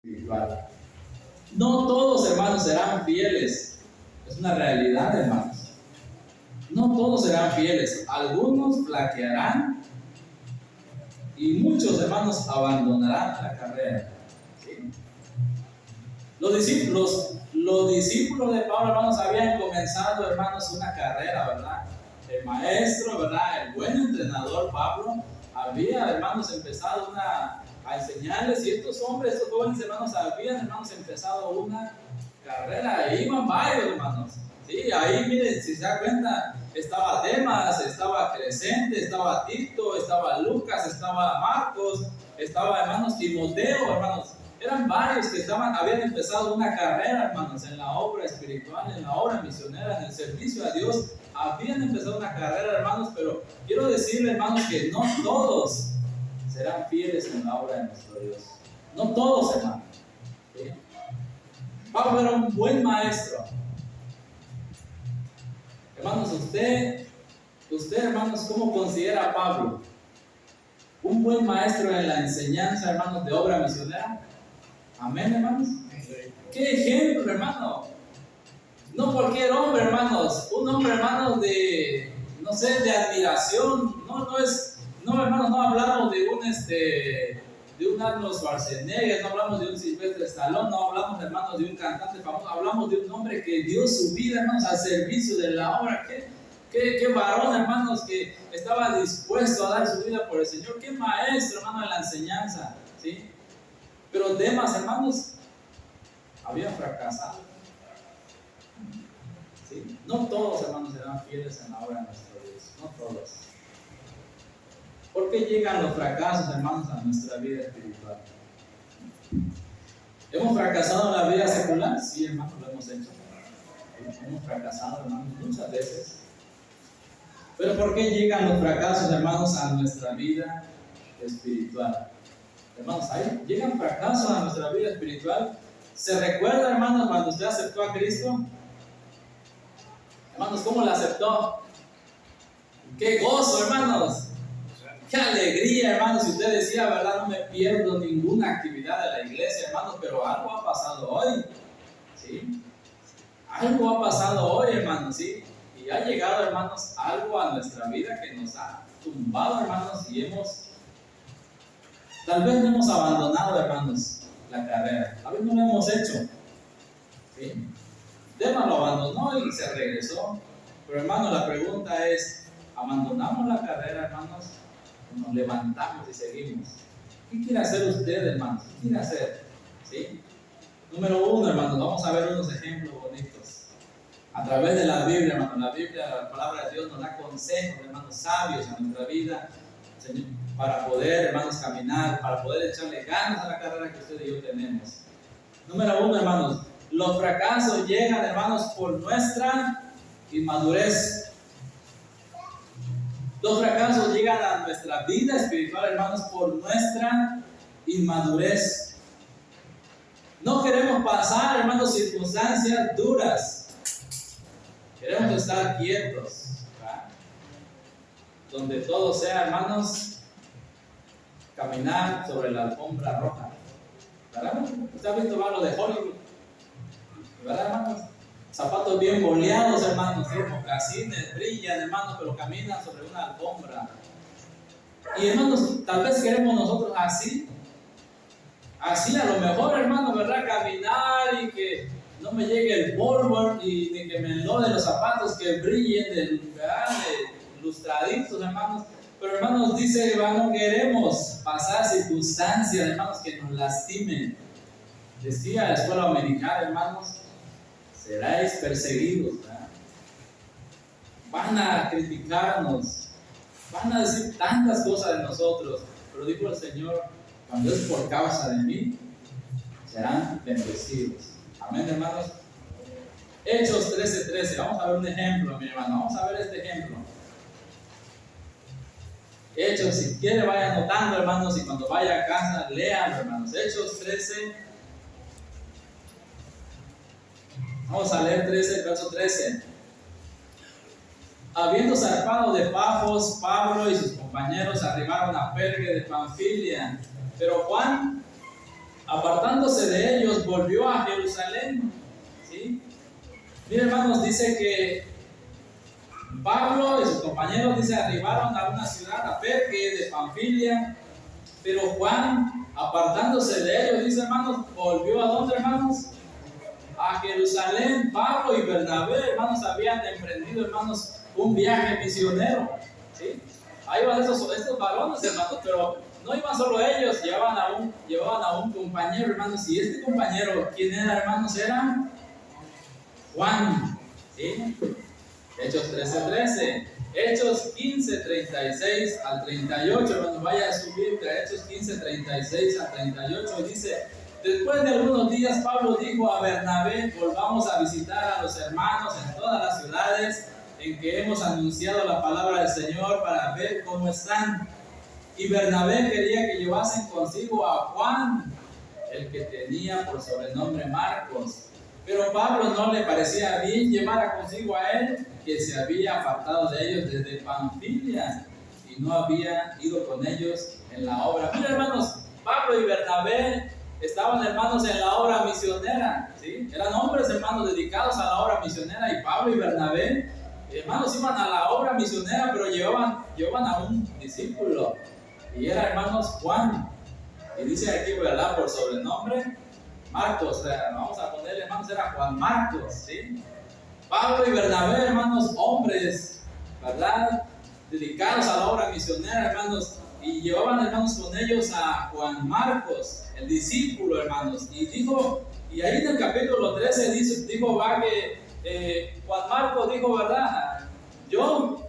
espiritual. No todos, hermanos, serán fieles. Es una realidad, hermanos. No todos serán fieles. Algunos flaquearán y muchos, hermanos, abandonarán la carrera. ¿Sí? Los discípulos de Pablo, hermanos, habían comenzado, hermanos, una carrera, ¿verdad? El maestro, ¿verdad? El buen entrenador Pablo había, hermanos, empezado a enseñarles, y estos hombres, estos jóvenes hermanos, habían, hermanos, empezado una carrera. Ahí iban varios, hermanos. Sí, ahí miren, si se da cuenta, estaba Demas, estaba Crescente, estaba Tito, estaba Lucas, estaba Marcos, estaba, hermanos, Timoteo, hermanos. Eran varios que habían empezado una carrera, hermanos, en la obra espiritual, en la obra misionera, en el servicio a Dios. Habían empezado una carrera, hermanos, pero quiero decirle, hermanos, que no todos serán fieles en la obra de nuestro Dios. No todos, hermanos. ¿Sí? Pablo era un buen maestro. Hermanos, usted, hermanos, ¿cómo considera a Pablo? ¿Un buen maestro en la enseñanza, hermanos, de obra misionera? Amén, hermanos. ¿Qué ejemplo, hermano? No cualquier hombre, hermanos. Un hombre, hermanos, de admiración. No, hermanos, no hablamos de un Arnold Schwarzenegger, no hablamos de un Sylvester Stallone, no hablamos, hermanos, de un cantante famoso. Hablamos de un hombre que dio su vida, hermanos, al servicio de la obra. ¿Qué varón, hermanos, que estaba dispuesto a dar su vida por el Señor? ¿Qué maestro, hermano, en la enseñanza? ¿Sí? Pero Demas, hermanos, habían fracasado. ¿Sí? No todos, hermanos, serán fieles en la obra de nuestro Dios. No todos. ¿Por qué llegan los fracasos, hermanos, a nuestra vida espiritual? ¿Hemos fracasado en la vida secular? Sí, hermanos, lo hemos hecho. Hemos fracasado, hermanos, muchas veces. Pero ¿por qué llegan los fracasos, hermanos, a nuestra vida espiritual? Hermanos, ahí llegan fracasos a nuestra vida espiritual. ¿Se recuerda, hermanos, cuando usted aceptó a Cristo? Hermanos, ¿cómo la aceptó? ¡Qué gozo, hermanos! ¡Qué alegría, hermanos! Si usted decía, ¿verdad? No me pierdo ninguna actividad de la iglesia, hermanos, pero algo ha pasado hoy. ¿Sí? Algo ha pasado hoy, hermanos, ¿sí? Y ha llegado, hermanos, algo a nuestra vida que nos ha tumbado, hermanos, y tal vez no hemos abandonado, hermanos, la carrera. Tal vez no lo hemos hecho. ¿Sí? Demas lo abandonó y se regresó. Pero, hermanos, la pregunta es, ¿abandonamos la carrera, hermanos? ¿O nos levantamos y seguimos? ¿Qué quiere hacer usted, hermanos? ¿Qué quiere hacer? ¿Sí? Número uno, hermanos, vamos a ver unos ejemplos bonitos. A través de la Biblia, hermanos, la palabra de Dios nos da consejos, hermanos, sabios a nuestra vida, Señor, para poder, hermanos, caminar, para poder echarle ganas a la carrera que usted y yo tenemos. Número uno, hermanos, los fracasos llegan, hermanos, por nuestra inmadurez. Los fracasos llegan a nuestra vida espiritual, hermanos, por nuestra inmadurez. No queremos pasar, hermanos, circunstancias duras. Queremos estar quietos, ¿verdad? Donde todo sea, hermanos, caminar sobre la alfombra roja, ¿verdad? ¿Usted ha visto lo de Hollywood? ¿Verdad, hermanos? Zapatos bien boleados, hermanos, mocasines, brillan, hermanos, pero caminan sobre una alfombra. Y, hermanos, tal vez queremos nosotros así a lo mejor, hermanos, ¿verdad? Caminar y que no me llegue el polvo y ni que me enlode los zapatos, que brillen, ¿verdad? Lustraditos, hermanos. Pero, hermanos, dice que no queremos pasar circunstancias, hermanos, que nos lastimen. Decía la escuela americana, hermanos, seráis perseguidos, ¿verdad? Van a criticarnos, van a decir tantas cosas de nosotros, pero dijo el Señor, cuando es por causa de mí, serán bendecidos. Amén, hermanos. Hechos 13:13. Vamos a ver un ejemplo, mi hermano. Vamos a ver este ejemplo. Hechos, si quiere, vaya anotando, hermanos, y cuando vaya a casa, lean, hermanos. Hechos 13. Vamos a leer 13, verso 13. Habiendo zarpado de Pafos, Pablo y sus compañeros arribaron a Perge de Panfilia. Pero Juan, apartándose de ellos, volvió a Jerusalén. ¿Sí? Miren, hermanos, dice que Pablo y sus compañeros, dice, arribaron a una ciudad, a Perge de Panfilia, pero Juan, apartándose de ellos, dice, hermanos, volvió ¿a dónde, hermanos? A Jerusalén. Pablo y Bernabé, hermanos, habían emprendido, hermanos, un viaje misionero. ¿Sí? Ahí van estos varones, hermanos, pero no iban solo ellos, llevaban a un compañero, hermanos, y este compañero, ¿quién era, hermanos? Era Juan. ¿Sí? Hechos 13:13, Hechos 15:36 al 38, hermanos, vaya a subir a Hechos 15:36 al 38, y dice: después de algunos días, Pablo dijo a Bernabé: volvamos a visitar a los hermanos en todas las ciudades en que hemos anunciado la palabra del Señor para ver cómo están. Y Bernabé quería que llevasen consigo a Juan, el que tenía por sobrenombre Marcos. Pero Pablo no le parecía bien llevar consigo a él, que se había apartado de ellos desde Panfilia y no había ido con ellos en la obra. Mira, hermanos, Pablo y Bernabé estaban, hermanos, en la obra misionera, ¿sí? Eran hombres, hermanos, dedicados a la obra misionera, y Pablo y Bernabé, hermanos, iban a la obra misionera, pero llevaban a un discípulo, y era, hermanos, Juan. Y dice aquí, ¿verdad?, por sobrenombre Marcos. O sea, vamos a ponerle, hermanos, era Juan Marcos, ¿sí? Pablo y Bernabé, hermanos, hombres, ¿verdad?, dedicados a la obra misionera, hermanos, y llevaban, hermanos, con ellos a Juan Marcos, el discípulo, hermanos. Y ahí en el capítulo 13 dijo, va, que Juan Marcos dijo, ¿verdad? Yo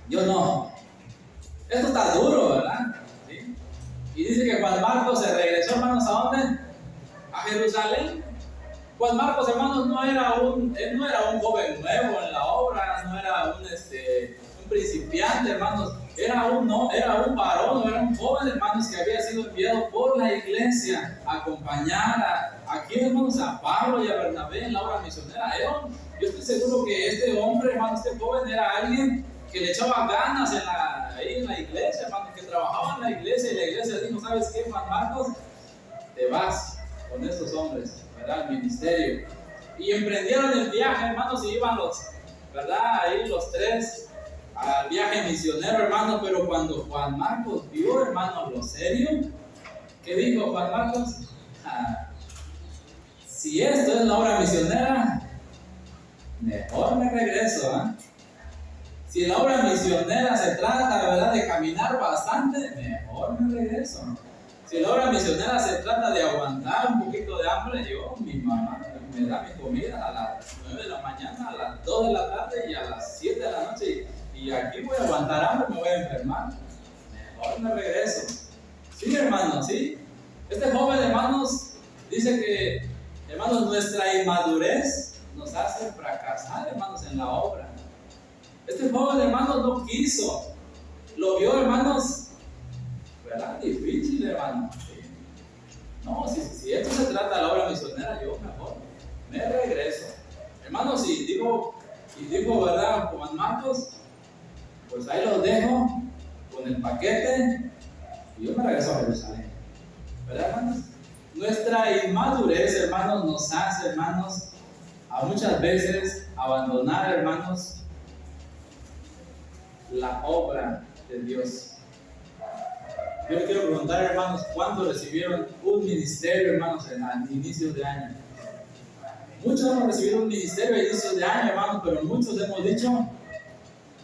no. Esto está duro, ¿verdad? ¿Sí? Y dice que Juan Marcos se regresó, hermanos, ¿a dónde? A Jerusalén. Juan Marcos, hermanos, no era un joven nuevo en la obra, no era un principiante, hermanos, era un varón, era un joven, hermanos, que había sido enviado por la iglesia a acompañar aquí, hermanos, a Pablo y a Bernabé en la obra misionera. Yo estoy seguro que este hombre, hermanos, este joven era alguien que le echaba ganas ahí en la iglesia, hermanos, que trabajaba en la iglesia, y la iglesia dijo: ¿sabes qué, Juan Marcos? Te vas con estos hombres, ¿verdad?, al ministerio. Y emprendieron el viaje, hermanos, y iban ahí los tres al viaje misionero, hermanos. Pero cuando Juan Marcos vio, hermanos, lo serio, ¿qué dijo Juan Marcos? Si esto es la obra misionera, mejor me regreso, ¿eh? Si la obra misionera se trata, ¿verdad?, de caminar bastante, mejor me regreso. Si la obra misionera se trata de aguantar un poquito de hambre, mi mamá me da mi comida a las 9 de la mañana, a las 2 de la tarde y a las 7 de la noche, y aquí voy a aguantar hambre, me voy a enfermar. Mejor me regreso. Sí, hermanos, sí. Este joven, hermanos, dice que, hermanos, nuestra inmadurez nos hace fracasar, hermanos, en la obra. Este joven, hermanos, no quiso. Lo vio, hermanos, ¿verdad? Difícil, hermano. Sí. No, si esto se trata de la obra misionera, yo mejor me regreso. Hermano, si digo, ¿verdad?, Juan Marcos, pues ahí los dejo con el paquete y yo me regreso a Jerusalén. ¿Verdad, hermanos? Nuestra inmadurez, hermanos, nos hace, hermanos, a muchas veces abandonar, hermanos, la obra de Dios. Yo les quiero preguntar, hermanos, ¿cuándo recibieron un ministerio, hermanos, en inicios de año? Muchos hemos recibido un ministerio a inicios de año, hermanos, pero muchos hemos dicho: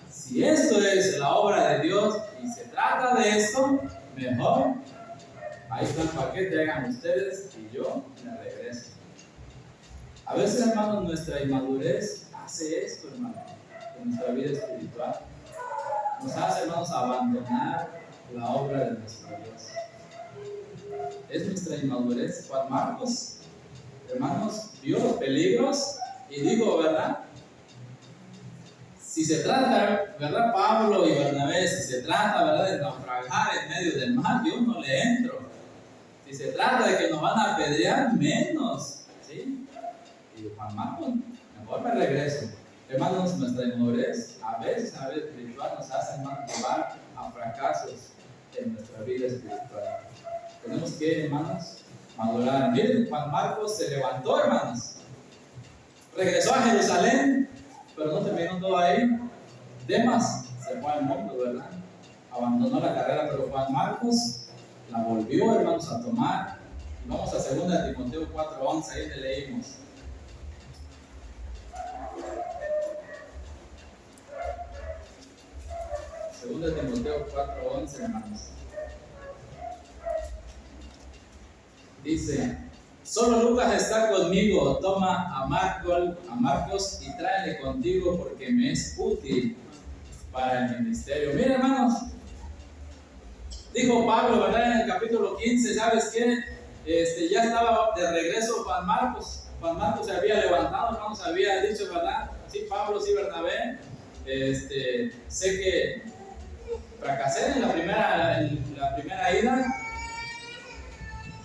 si esto es la obra de Dios y se trata de esto, mejor ahí está el paquete, hagan ustedes y yo me regreso. A veces, hermanos, nuestra inmadurez hace esto, hermanos, en nuestra vida espiritual. Nos hace, hermanos, abandonar la obra de nuestro Dios. Es nuestra inmadurez. Juan Marcos, hermanos, vio los peligros y dijo, ¿verdad? Si se trata, ¿verdad, Pablo y Bernabé? Si se trata, ¿verdad?, de naufragar en medio del mar, yo no le entro. Si se trata de que nos van a apedrear, menos, ¿sí? Y Juan Marcos, mejor me regreso. Hermanos, nuestra inmadurez a veces espiritual nos hace, hermanos, llevar a fracasos en nuestra vida espiritual. Tenemos que, hermanos, madurar. Miren, Juan Marcos se levantó, hermanos. Regresó a Jerusalén, pero no terminó todo ahí. Demas se fue al mundo, ¿verdad? Abandonó la carrera, pero Juan Marcos la volvió, hermanos, a tomar. Y vamos a 2 Timoteo 4:11, ahí le leímos. 2 Timoteo 4:11, hermanos. Dice: solo Lucas está conmigo, toma a Marcos y tráele contigo porque me es útil para el ministerio. Miren, hermanos, dijo Pablo, ¿verdad? En el capítulo 15, ¿sabes qué? Ya estaba de regreso Juan Marcos. Juan Marcos se había levantado, hermanos, había dicho, ¿verdad? Sí, Pablo, sí, Bernabé. Sé que fracasé en la primera ida,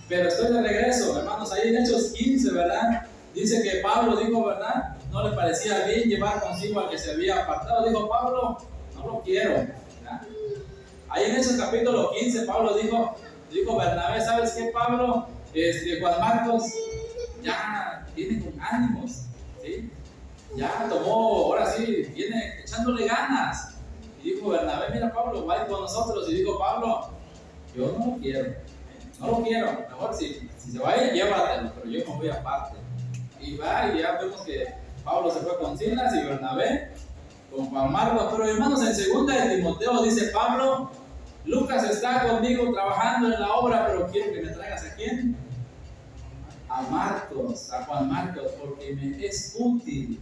pero estoy de regreso, hermanos. Ahí en Hechos 15, ¿verdad? Dice que Pablo dijo, ¿verdad? No le parecía bien llevar consigo al que se había apartado. Dijo Pablo, no lo quiero, ¿verdad? Ahí en Hechos capítulo 15, Pablo dijo Bernabé, ¿sabes qué, Pablo? Juan Marcos ya viene con ánimos, ¿sí? Ya tomó, ahora sí, viene echándole ganas. Y dijo Bernabé, mira, Pablo, va a ir con nosotros. Y dijo Pablo, yo no lo quiero, mejor si se va a ir, llévatelo, pero yo me voy aparte. Y va, y ya vemos que Pablo se fue con Silas y Bernabé con Juan Marcos. Pero hermanos, en 2 Timoteo dice Pablo, Lucas está conmigo trabajando en la obra, pero quiero que me traigas ¿a quién? A Marcos, a Juan Marcos, porque me es útil.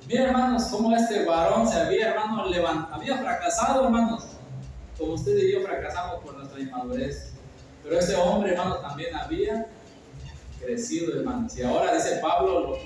Mira, hermanos, cómo este varón se había, hermanos, había fracasado, hermanos, como usted y yo fracasamos por nuestra inmadurez. Pero ese hombre, hermanos, también había crecido, hermanos. Y ahora dice Pablo,